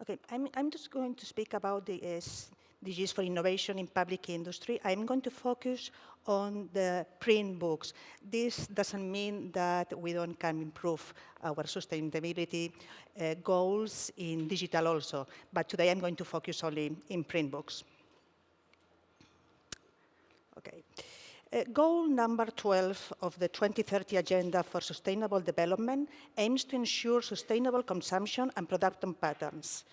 Okay, I'm just going to speak about the SDGs for innovation in public industry. I'm going to focus on the print books. This doesn't mean that we can improve our sustainability goals in digital also, but today I'm going to focus only in print books. Okay. Goal number 12 of the 2030 Agenda for Sustainable Development aims to ensure sustainable consumption and production patterns.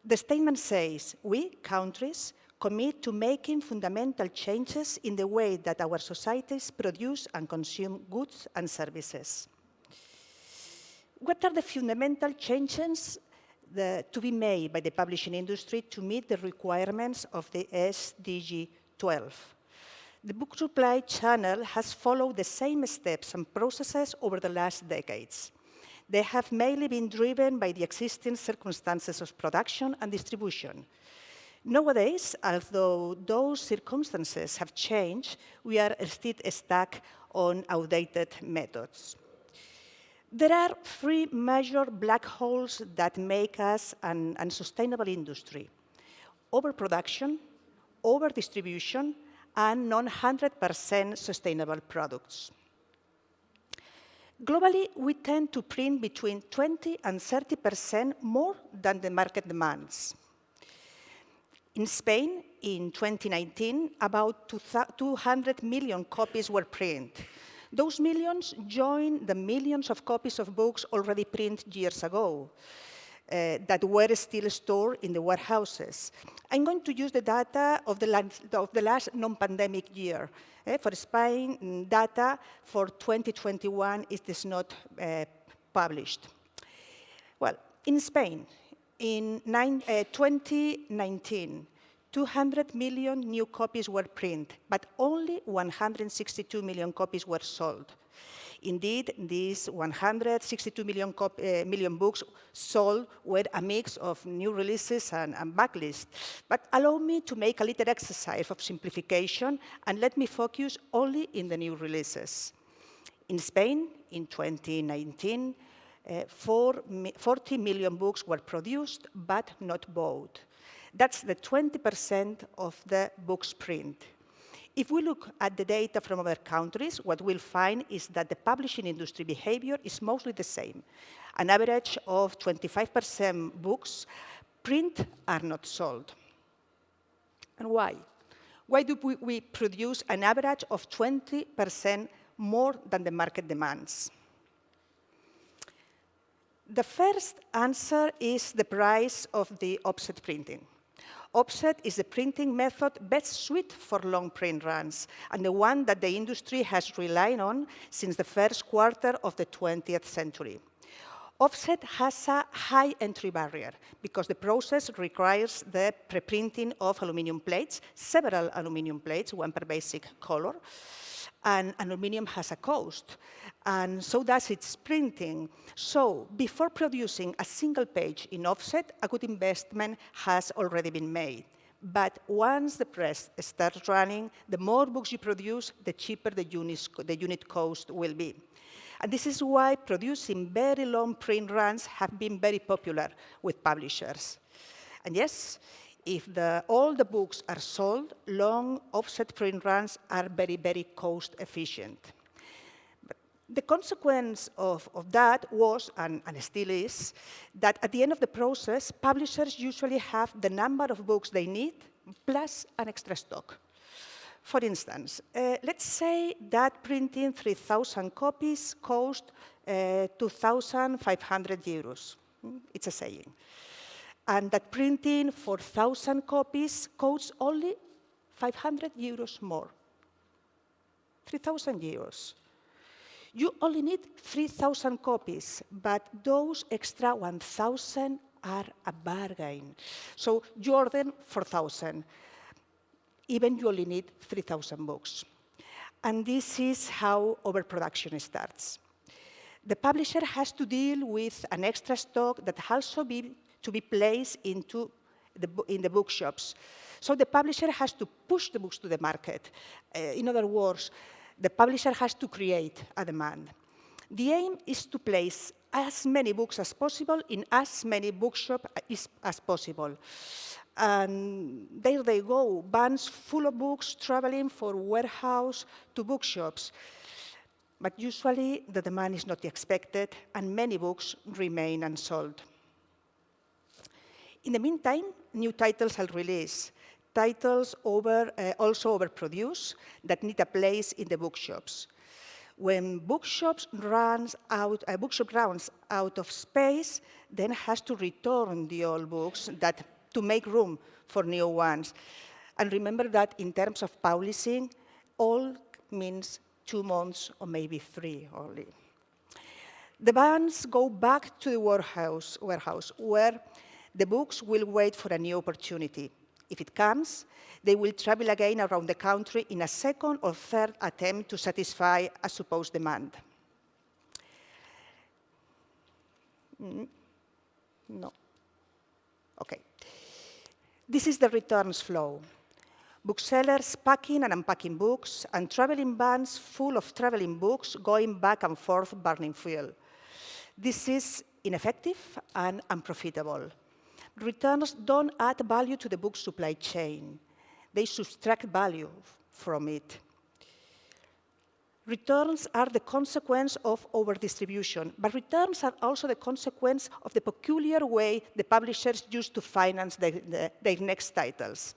The statement says, we, countries, commit to making fundamental changes in the way that our societies produce and consume goods and services. What are the fundamental changes to be made by the publishing industry to meet the requirements of the SDG 12? The book supply channel has followed the same steps and processes over the last decades. They have mainly been driven by the existing circumstances of production and distribution. Nowadays, although those circumstances have changed, we are still stuck on outdated methods. There are three major black holes that make us an unsustainable industry: overproduction, overdistribution, and non-100% sustainable products. Globally, we tend to print between 20 and 30% more than the market demands. In Spain, in 2019, about 200 million copies were printed. Those millions join the millions of copies of books already printed years ago that were still stored in the warehouses. I'm going to use the data of the last non-pandemic year. For Spain, data for 2021 is not published. Well, in Spain, in 2019, 200 million new copies were printed, but only 162 million copies were sold. Indeed, these 162 million books sold were a mix of new releases and backlists. But allow me to make a little exercise of simplification, and let me focus only in the new releases. In Spain, in 2019, 40 million books were produced, but not bought. That's the 20% of the books printed. If we look at the data from other countries, what we'll find is that the publishing industry behavior is mostly the same. An average of 25% books print are not sold. And why? Why do we produce an average of 20% more than the market demands? The first answer is the price of the offset printing. Offset is the printing method best suited for long print runs, and the one that the industry has relied on since the first quarter of the 20th century. Offset has a high entry barrier because the process requires the pre-printing of aluminum plates, several aluminum plates, one per basic color, and aluminum has a cost, and so does its printing. So before producing a single page in offset, a good investment has already been made. But once the press starts running, the more books you produce, the cheaper the unit cost will be. And this is why producing very long print runs have been very popular with publishers. And yes, if all the books are sold, long offset print runs are very, very cost efficient. But the consequence of that was, and still is, that at the end of the process, publishers usually have the number of books they need plus an extra stock. For instance, let's say that printing 3,000 copies cost 2,500 euros. It's a saying. And that printing 4,000 copies costs only 500 euros more. 3,000 euros. You only need 3,000 copies, but those extra 1,000 are a bargain. So you order 4,000. Even you only need 3,000 books. And this is how overproduction starts. The publisher has to deal with an extra stock that also to be placed in the bookshops. So the publisher has to push the books to the market. In other words, the publisher has to create a demand. The aim is to place as many books as possible in as many bookshops as possible. And there they go, vans full of books traveling from warehouse to bookshops. But usually the demand is not expected, and many books remain unsold. In the meantime, new titles are released, titles also overproduced that need a place in the bookshops. When bookshop runs out of space, then has to return the old books to make room for new ones. And remember that in terms of publishing, all means 2 months or maybe 3 only. The vans go back to the warehouse where the books will wait for a new opportunity. If it comes, they will travel again around the country in a second or third attempt to satisfy a supposed demand. No. OK. This is the returns flow. Booksellers packing and unpacking books, and traveling vans full of traveling books going back and forth burning fuel. This is ineffective and unprofitable. Returns don't add value to the book supply chain. They subtract value from it. Returns are the consequence of overdistribution, but returns are also the consequence of the peculiar way the publishers use to finance their next titles.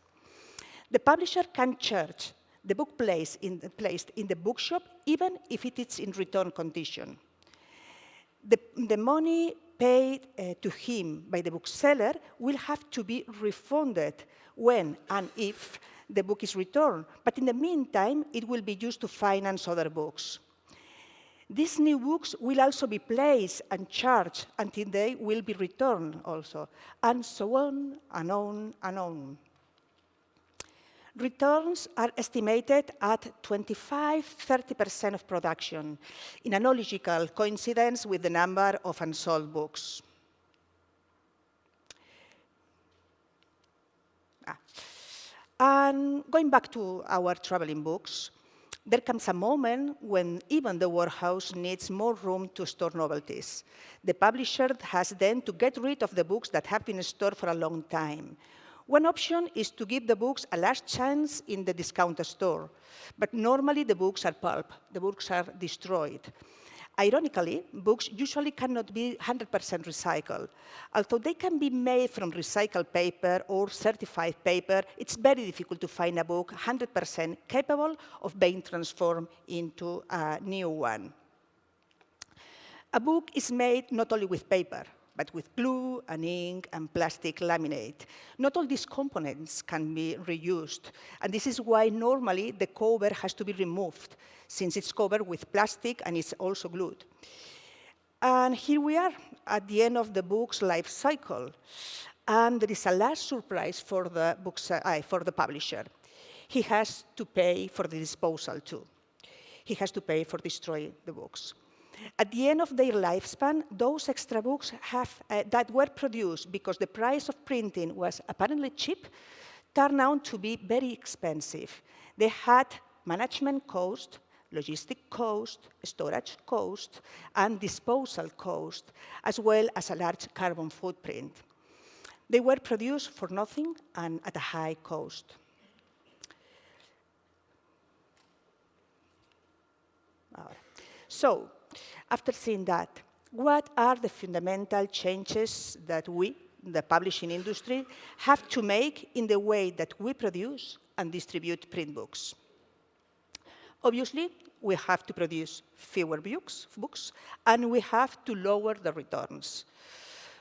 The publisher can charge the book placed in the bookshop even if it is in return condition. The money paid to him by the bookseller will have to be refunded when and if the book is returned, but in the meantime, it will be used to finance other books. These new books will also be placed and charged until they will be returned also, and so on and on and on. Returns are estimated at 25–30% of production, in an illogical coincidence with the number of unsold books. And going back to our traveling books, there comes a moment when even the warehouse needs more room to store novelties. The publisher has then to get rid of the books that have been stored for a long time. One option is to give the books a last chance in the discount store. But normally, the books are pulp. The books are destroyed. Ironically, books usually cannot be 100% recycled. Although they can be made from recycled paper or certified paper, it's very difficult to find a book 100% capable of being transformed into a new one. A book is made not only with paper, but with glue and ink and plastic laminate. Not all these components can be reused. And this is why normally the cover has to be removed, since it's covered with plastic and it's also glued. And here we are at the end of the book's life cycle. And there is a last surprise for the publisher. He has to pay for the disposal too. He has to pay for destroying the books. At the end of their lifespan, those extra books that were produced because the price of printing was apparently cheap turned out to be very expensive. They had management cost, logistic cost, storage cost, and disposal cost, as well as a large carbon footprint. They were produced for nothing and at a high cost. So, after seeing that, what are the fundamental changes that we, the publishing industry, have to make in the way that we produce and distribute print books? Obviously, we have to produce fewer books, and we have to lower the returns.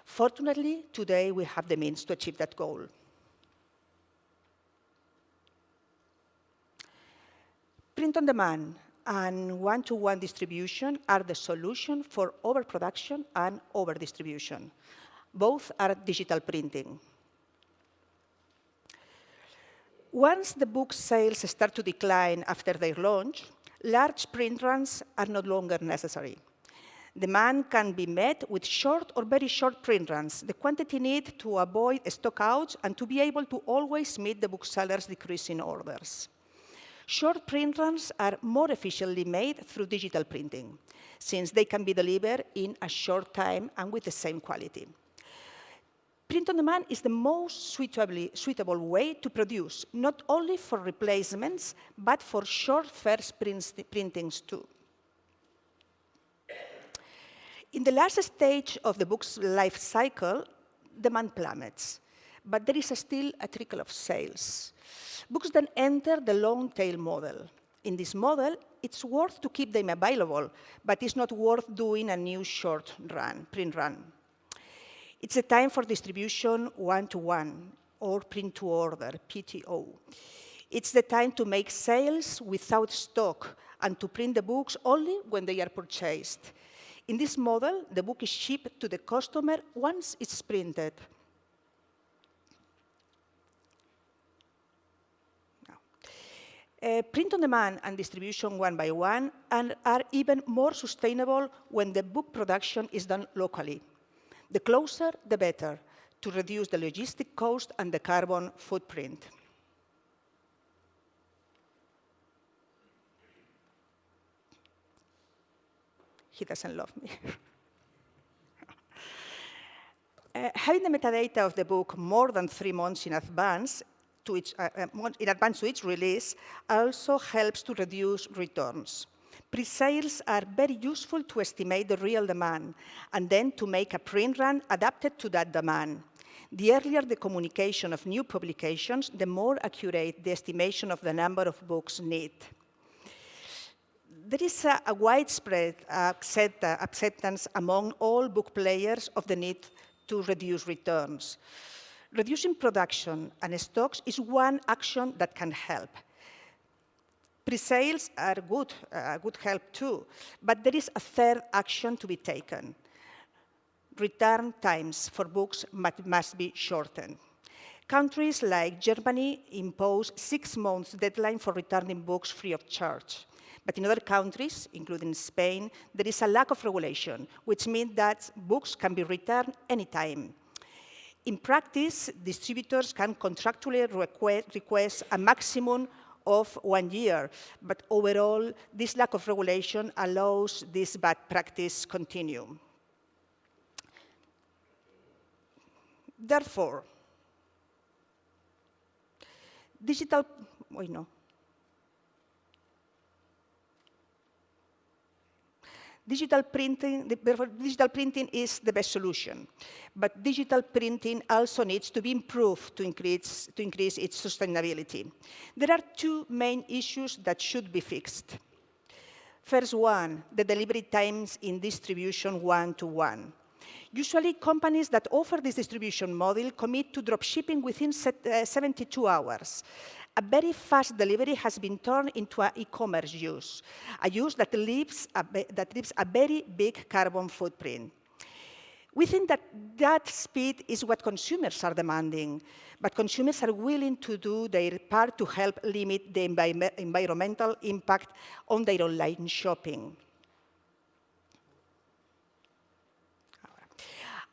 Fortunately, today we have the means to achieve that goal. Print on demand and one-to-one distribution are the solution for overproduction and overdistribution. Both are digital printing. Once the book sales start to decline after their launch, large print runs are no longer necessary. Demand can be met with short or very short print runs, the quantity needed to avoid stockouts and to be able to always meet the booksellers' decreasing orders. Short print runs are more efficiently made through digital printing, since they can be delivered in a short time and with the same quality. Print on demand is the most suitable way to produce, not only for replacements, but for short first printings too. In the last stage of the book's life cycle, demand plummets, but there is still a trickle of sales. Books then enter the long tail model. In this model, it's worth to keep them available, but it's not worth doing a new short run, print run. It's a time for distribution one-to-one or print-to-order, PTO. It's the time to make sales without stock and to print the books only when they are purchased. In this model, the book is shipped to the customer once it's printed. Print on demand and distribution one by one are even more sustainable when the book production is done locally. The closer, the better, to reduce the logistic cost and the carbon footprint. He doesn't love me. Having the metadata of the book more than 3 months in advance to its release also helps to reduce returns. Pre-sales are very useful to estimate the real demand and then to make a print run adapted to that demand. The earlier the communication of new publications, the more accurate the estimation of the number of books need. There is a widespread acceptance among all book players of the need to reduce returns. Reducing production and stocks is one action that can help. Pre-sales are good help too, but there is a third action to be taken. Return times for books must be shortened. Countries like Germany impose 6 months deadline for returning books free of charge. But in other countries, including Spain, there is a lack of regulation, which means that books can be returned anytime. In practice, distributors can contractually request a maximum of 1 year, but overall, this lack of regulation allows this bad practice continue. Therefore, digital printing is the best solution, but digital printing also needs to be improved to increase its sustainability. There are 2 main issues that should be fixed. First one, the delivery times in distribution one-to-one. Usually, companies that offer this distribution model commit to drop shipping within 72 hours. A very fast delivery has been turned into an e-commerce use, a use that leaves a very big carbon footprint. We think that speed is what consumers are demanding, but consumers are willing to do their part to help limit the environmental impact on their online shopping.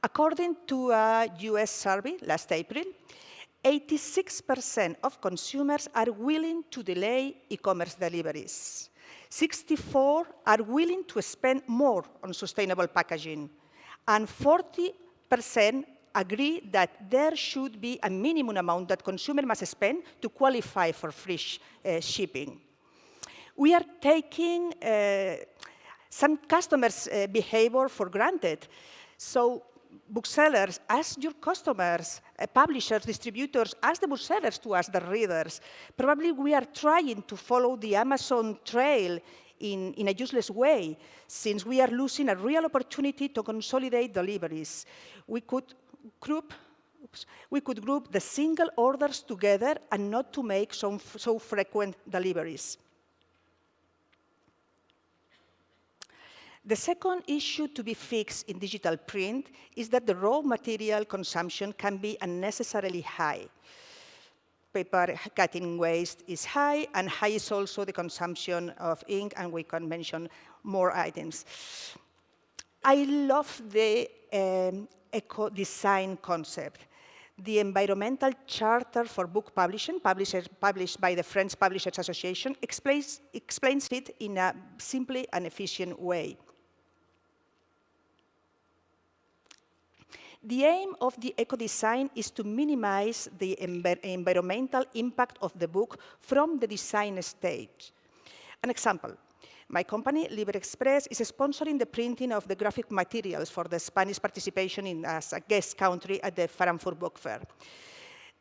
According to a US survey last April, 86% of consumers are willing to delay e-commerce deliveries. 64% are willing to spend more on sustainable packaging. And 40% agree that there should be a minimum amount that consumers must spend to qualify for free shipping. We are taking some customers' behavior for granted. So booksellers, ask your customers, publishers, distributors, ask the booksellers to ask the readers. Probably we are trying to follow the Amazon trail in a useless way, since we are losing a real opportunity to consolidate deliveries. We could group the single orders together and not to make so frequent deliveries. The second issue to be fixed in digital print is that the raw material consumption can be unnecessarily high. Paper cutting waste is high, and high is also the consumption of ink, and we can mention more items. I love the eco-design concept. The Environmental Charter for Book Publishing, published by the French Publishers Association, explains it in a simple and efficient way. The aim of the eco-design is to minimize the environmental impact of the book from the design stage. An example. My company, LiberExpress, is sponsoring the printing of the graphic materials for the Spanish participation as a guest country at the Frankfurt Book Fair.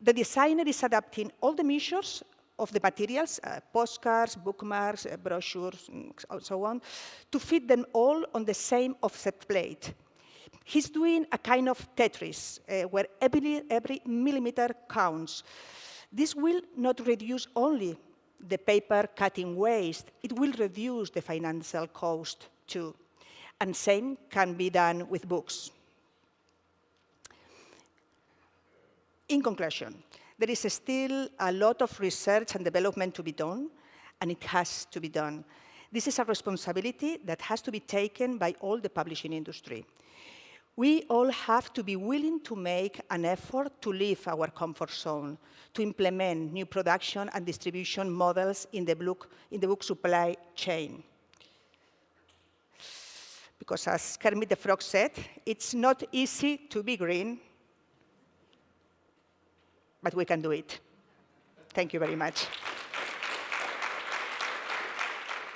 The designer is adapting all the measures of the materials, postcards, bookmarks, brochures, and so on, to fit them all on the same offset plate. He's doing a kind of Tetris, where every millimeter counts. This will not reduce only the paper cutting waste, it will reduce the financial cost too. And same can be done with books. In conclusion, there is still a lot of research and development to be done, and it has to be done. This is a responsibility that has to be taken by all the publishing industry. We all have to be willing to make an effort to leave our comfort zone, to implement new production and distribution models in the book supply chain. Because as Kermit the Frog said, it's not easy to be green, but we can do it. Thank you very much.